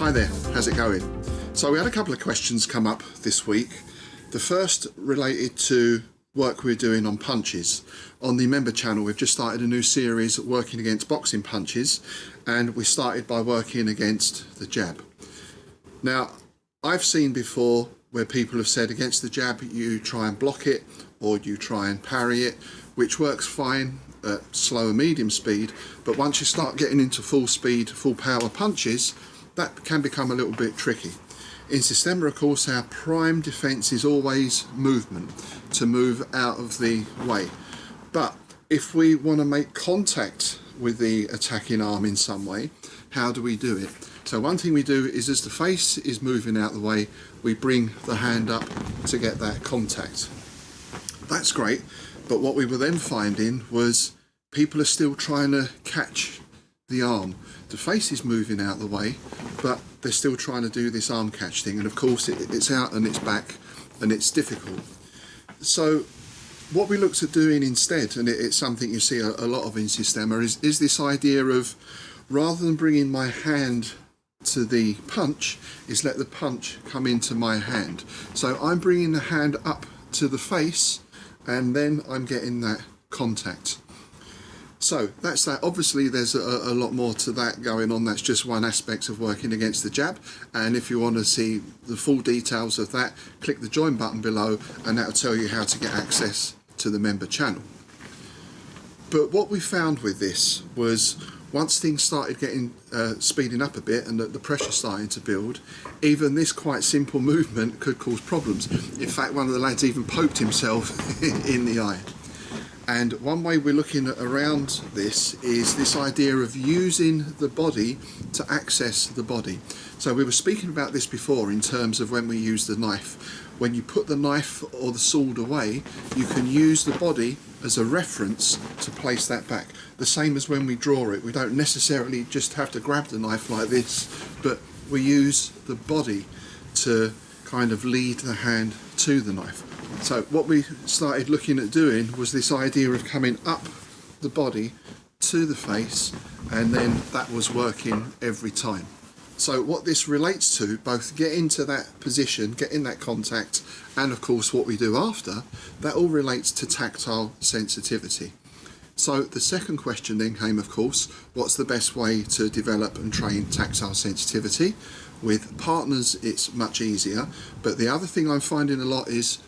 Hi there, how's it going? So we had a couple of questions come up this week. The first related to work we're doing on punches. On the member channel we've just started a new series working against boxing punches, and we started by working against the jab. Now I've seen before where people have said against the jab you try and block it or you try and parry it, which works fine at slow and medium speed, but once you start getting into full speed, full power punches, that can become a little bit tricky. In Systema, of course, our prime defence is always movement, to move out of the way. But if we want to make contact with the attacking arm in some way, how do we do it? So one thing we do is, as the face is moving out the way, we bring the hand up to get that contact. That's great, but what we were then finding was people are still trying to catch the arm. The face is moving out the way, but they're still trying to do this arm catch thing, and of course it's out and it's back and it's difficult. So what we looked at doing instead, and it's something you see a lot of in Systema, is this idea of, rather than bringing my hand to the punch, is let the punch come into my hand. So I'm bringing the hand up to the face and then I'm getting that contact. So that's that. Obviously there's a lot more to that going on. That's just one aspect of working against the jab, and if you want to see the full details of that, click the join button below and that will tell you how to get access to the member channel. But what we found with this was, once things started getting speeding up a bit and the pressure starting to build, even this quite simple movement could cause problems. In fact, one of the lads even poked himself in the eye. And one way we're looking at around this is this idea of using the body to access the body. So we were speaking about this before in terms of when we use the knife. When you put the knife or the sword away, you can use the body as a reference to place that back. The same as when we draw it. We don't necessarily just have to grab the knife like this, but we use the body to kind of lead the hand to the knife. So what we started looking at doing was this idea of coming up the body to the face, and then that was working every time. So what this relates to, both getting to that position, getting that contact, and of course what we do after, that all relates to tactile sensitivity. So the second question then came, of course, what's the best way to develop and train tactile sensitivity? With partners it's much easier, but the other thing I'm finding a lot is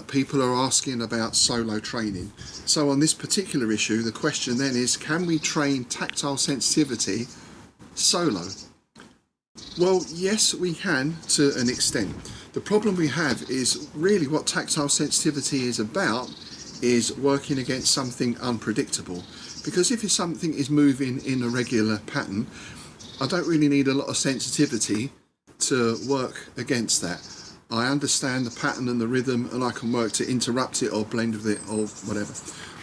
people are asking about solo training. So on this particular issue, the question then is, can we train tactile sensitivity solo? Well, yes, we can to an extent. The problem we have is really what tactile sensitivity is about is working against something unpredictable. Because if something is moving in a regular pattern, I don't really need a lot of sensitivity to work against that. I understand the pattern and the rhythm, and I can work to interrupt it or blend with it or whatever.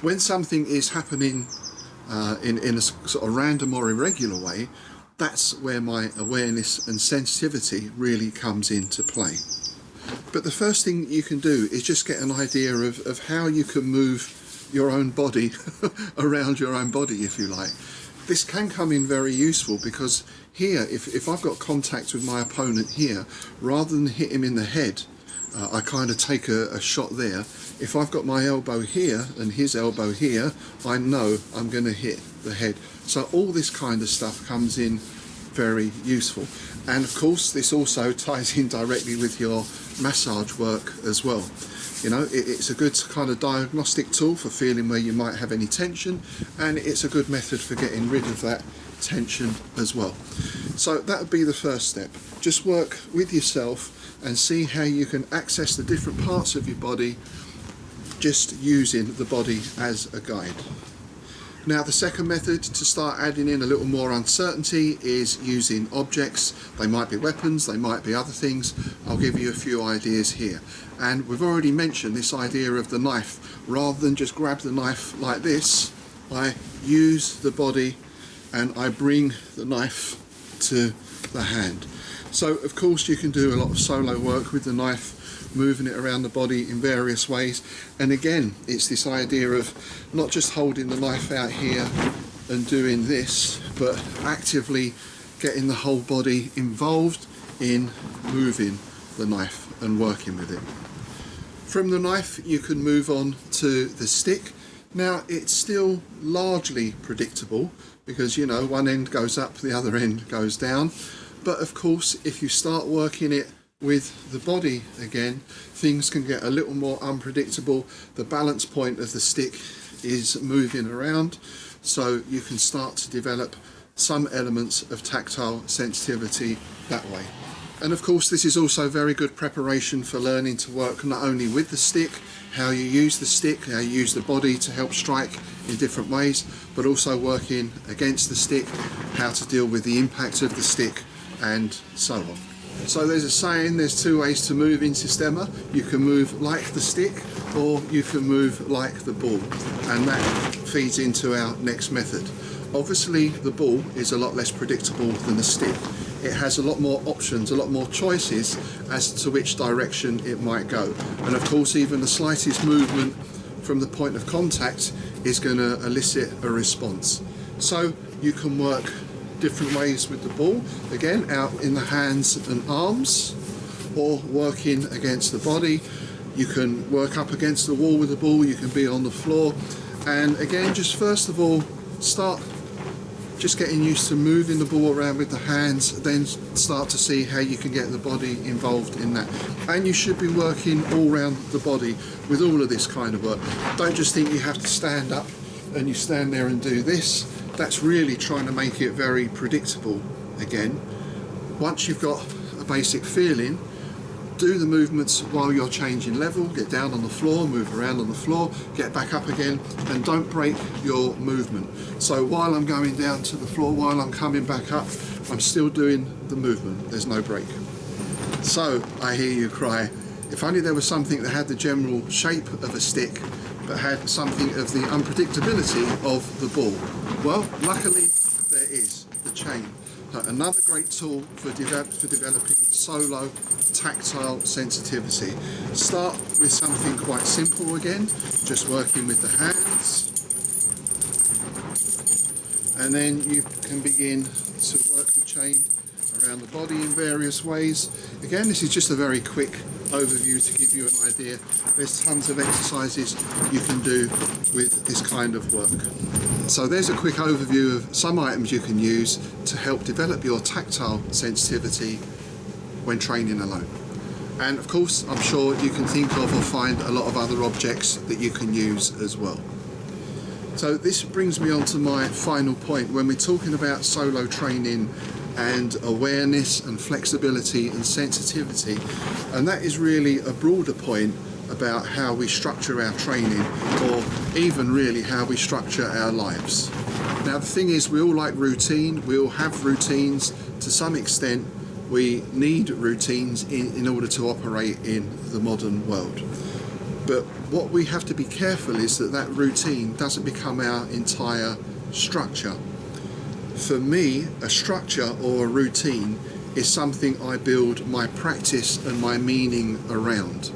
When something is happening in a sort of random or irregular way, that's where my awareness and sensitivity really comes into play. But the first thing you can do is just get an idea of how you can move your own body around your own body, if you like. This can come in very useful, because here, if I've got contact with my opponent here, rather than hit him in the head, I kind of take a shot there. If I've got my elbow here and his elbow here, I know I'm going to hit the head. So all this kind of stuff comes in very useful. And of course this also ties in directly with your massage work as well. You know, it's a good kind of diagnostic tool for feeling where you might have any tension, and it's a good method for getting rid of that tension as well. So that would be the first step. Just work with yourself and see how you can access the different parts of your body just using the body as a guide. Now the second method, to start adding in a little more uncertainty, is using objects. They might be weapons, they might be other things. I'll give you a few ideas here. And we've already mentioned this idea of the knife. Rather than just grab the knife like this, I use the body and I bring the knife to the hand. So of course you can do a lot of solo work with the knife, moving it around the body in various ways. And again, it's this idea of not just holding the knife out here and doing this, but actively getting the whole body involved in moving the knife and working with it. From the knife you can move on to the stick. Now it's still largely predictable because, you know, one end goes up, the other end goes down. But of course, if you start working it with the body again, things can get a little more unpredictable. The balance point of the stick is moving around, so you can start to develop some elements of tactile sensitivity that way. And of course, this is also very good preparation for learning to work not only with the stick, how you use the stick, how you use the body to help strike in different ways, but also working against the stick, how to deal with the impact of the stick, and so on. So there's a saying, there's two ways to move in Systema. You can move like the stick, or you can move like the ball, and that feeds into our next method. Obviously the ball is a lot less predictable than the stick. It has a lot more options, a lot more choices as to which direction it might go. And of course, even the slightest movement from the point of contact is going to elicit a response. So you can work different ways with the ball, again out in the hands and arms, or working against the body. You can work up against the wall with the ball, you can be on the floor, and again, just first of all, start just getting used to moving the ball around with the hands, then start to see how you can get the body involved in that. And you should be working all around the body with all of this kind of work. Don't just think you have to stand up and you stand there and do this. That's really trying to make it very predictable again. Once you've got a basic feeling, do the movements while you're changing level. Get down on the floor, move around on the floor, get back up again, and don't break your movement. So while I'm going down to the floor, while I'm coming back up, I'm still doing the movement. There's no break. So I hear you cry, if only there was something that had the general shape of a stick, but had something of the unpredictability of the ball. Well, luckily there is the chain. Another great tool for developing solo tactile sensitivity. Start with something quite simple again, just working with the hands, and then you can begin to work the chain around the body in various ways. Again, this is just a very quick overview to give you an idea. There's tons of exercises you can do with this kind of work. So there's a quick overview of some items you can use to help develop your tactile sensitivity when training alone. And of course, I'm sure you can think of or find a lot of other objects that you can use as well. So this brings me on to my final point. When we're talking about solo training and awareness and flexibility and sensitivity, and that is really a broader point about how we structure our training, or even really how we structure our lives. Now the thing is, we all like routine, we all have routines to some extent. We need routines in order to operate in the modern world. But what we have to be careful is that that routine doesn't become our entire structure. For me, a structure or a routine is something I build my practice and my meaning around.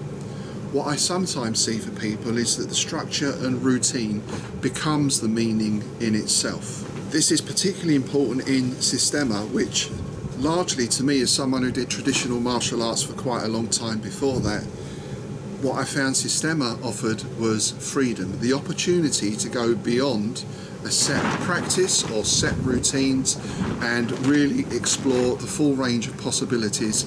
What I sometimes see for people is that the structure and routine becomes the meaning in itself. This is particularly important in Systema, which largely to me, as someone who did traditional martial arts for quite a long time before that, what I found Systema offered was freedom, the opportunity to go beyond a set practice or set routines and really explore the full range of possibilities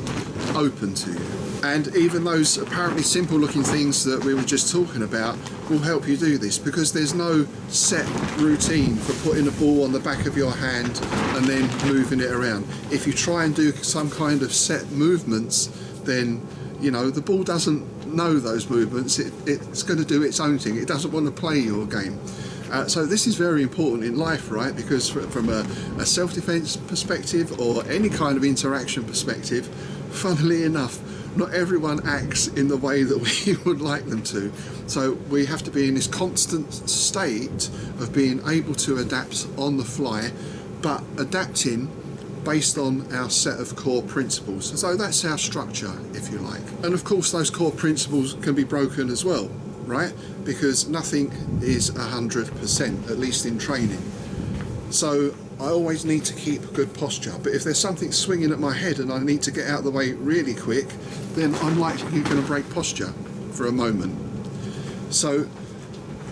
open to you. And even those apparently simple looking things that we were just talking about will help you do this, because there's no set routine for putting a ball on the back of your hand and then moving it around. If you try and do some kind of set movements, then you know the ball doesn't know those movements. It's going to do its own thing. It doesn't want to play your game. So this is very important in life, right? Because from a self-defense perspective or any kind of interaction perspective, funnily enough, not everyone acts in the way that we would like them to. So we have to be in this constant state of being able to adapt on the fly, but adapting based on our set of core principles. So that's our structure, if you like. And of course, those core principles can be broken as well, right? Because nothing is 100%, at least in training. So I always need to keep good posture, but if there's something swinging at my head and I need to get out of the way really quick, then I'm likely going to break posture for a moment. So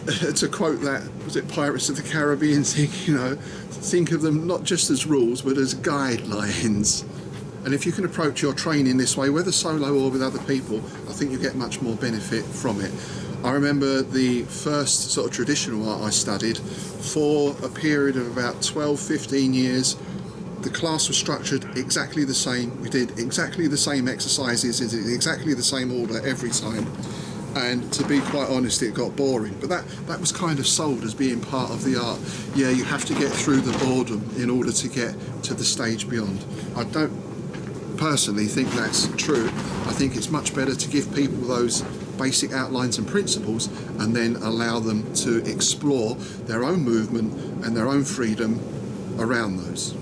to quote that, was it Pirates of the Caribbean thing, you know, think of them not just as rules but as guidelines. And if you can approach your training this way, whether solo or with other people, I think you get much more benefit from it. I remember the first sort of traditional art I studied for a period of about 12-15 years. The class was structured exactly the same. We did exactly the same exercises in exactly the same order every time. And to be quite honest, it got boring. But that was kind of sold as being part of the art. Yeah, you have to get through the boredom in order to get to the stage beyond. I don't personally think that's true. I think it's much better to give people those basic outlines and principles and then allow them to explore their own movement and their own freedom around those.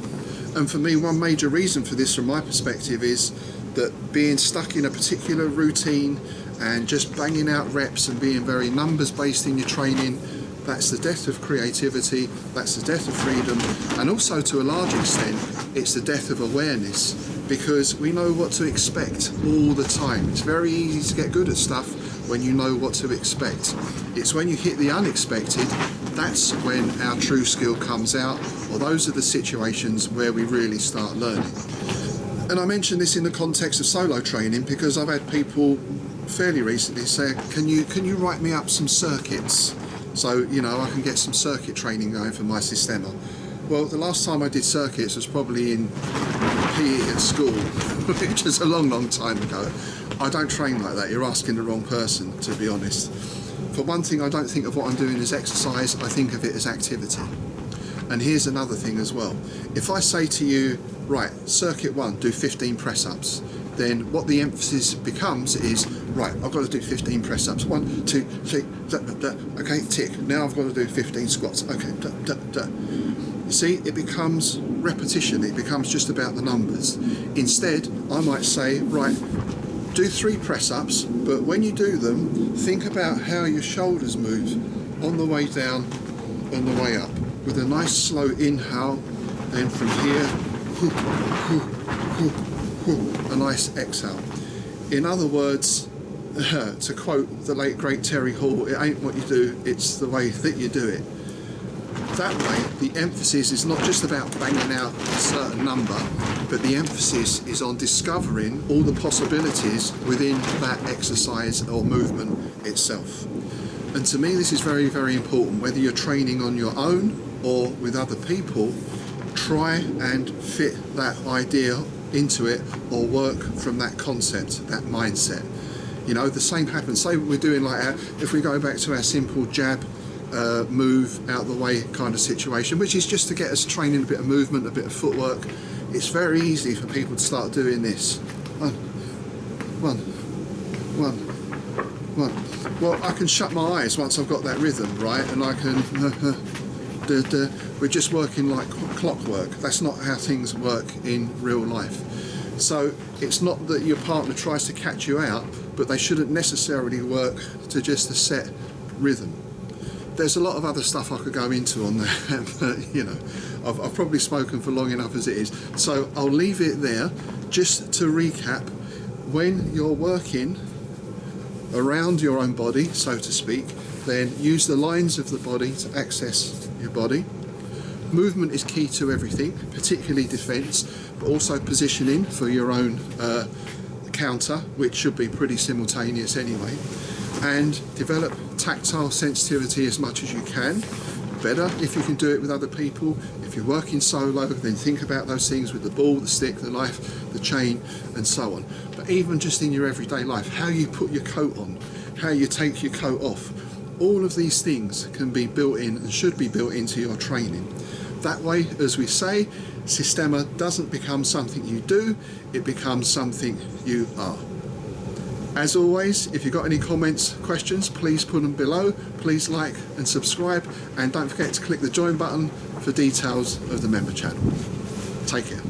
And for me, one major reason for this from my perspective is that being stuck in a particular routine and just banging out reps and being very numbers based in your training, that's the death of creativity, that's the death of freedom, and also to a large extent it's the death of awareness, because we know what to expect all the time. It's very easy to get good at stuff when you know what to expect. It's when you hit the unexpected, that's when our true skill comes out, or those are the situations where we really start learning. And I mention this in the context of solo training because I've had people fairly recently say, can you write me up some circuits so you know I can get some circuit training going for my Systema? Well, the last time I did circuits was probably in PE at school, which is a long time ago. I don't train like that. You're asking the wrong person, to be honest. For one thing, I don't think of what I'm doing as exercise, I think of it as activity. And here's another thing as well. If I say to you, right, circuit 1, do 15 press-ups, then what the emphasis becomes is, right, I've got to do 15 press-ups. 1, 2, 3, okay, tick. Now I've got to do 15 squats. Okay, You see, it becomes repetition. It becomes just about the numbers. Instead, I might say, right, do 3 press-ups, but when you do them, think about how your shoulders move on the way down and the way up, with a nice slow inhale, then from here, a nice exhale. In other words, to quote the late great Terry Hall, it ain't what you do, it's the way that you do it. That way, the emphasis is not just about banging out a certain number, but the emphasis is on discovering all the possibilities within that exercise or movement itself. And to me, this is very, very important. Whether you're training on your own or with other people, try and fit that idea into it or work from that concept, that mindset. You know, the same happens. Say we're doing like our, if we go back to our simple jab, move out the way kind of situation, which is just to get us training a bit of movement, a bit of footwork. It's very easy for people to start doing this. One. Well, I can shut my eyes once I've got that rhythm, right? And I can, we're just working like clockwork. That's not how things work in real life. So it's not that your partner tries to catch you out, but they shouldn't necessarily work to just a set rhythm. There's a lot of other stuff I could go into on that, but you know, I've probably spoken for long enough as it is. So I'll leave it there. Just to recap, when you're working around your own body, so to speak, then use the lines of the body to access your body. Movement is key to everything, particularly defence, but also positioning for your own counter, which should be pretty simultaneous anyway. And develop tactile sensitivity as much as you can. Better if you can do it with other people. If you're working solo, then think about those things with the ball, the stick, the knife, the chain, and so on. But even just in your everyday life, how you put your coat on, how you take your coat off, all of these things can be built in and should be built into your training. That way, as we say, Systema doesn't become something you do, it becomes something you are. As always, if you've got any comments, questions, please put them below. Please like and subscribe, and don't forget to click the join button for details of the member channel. Take care.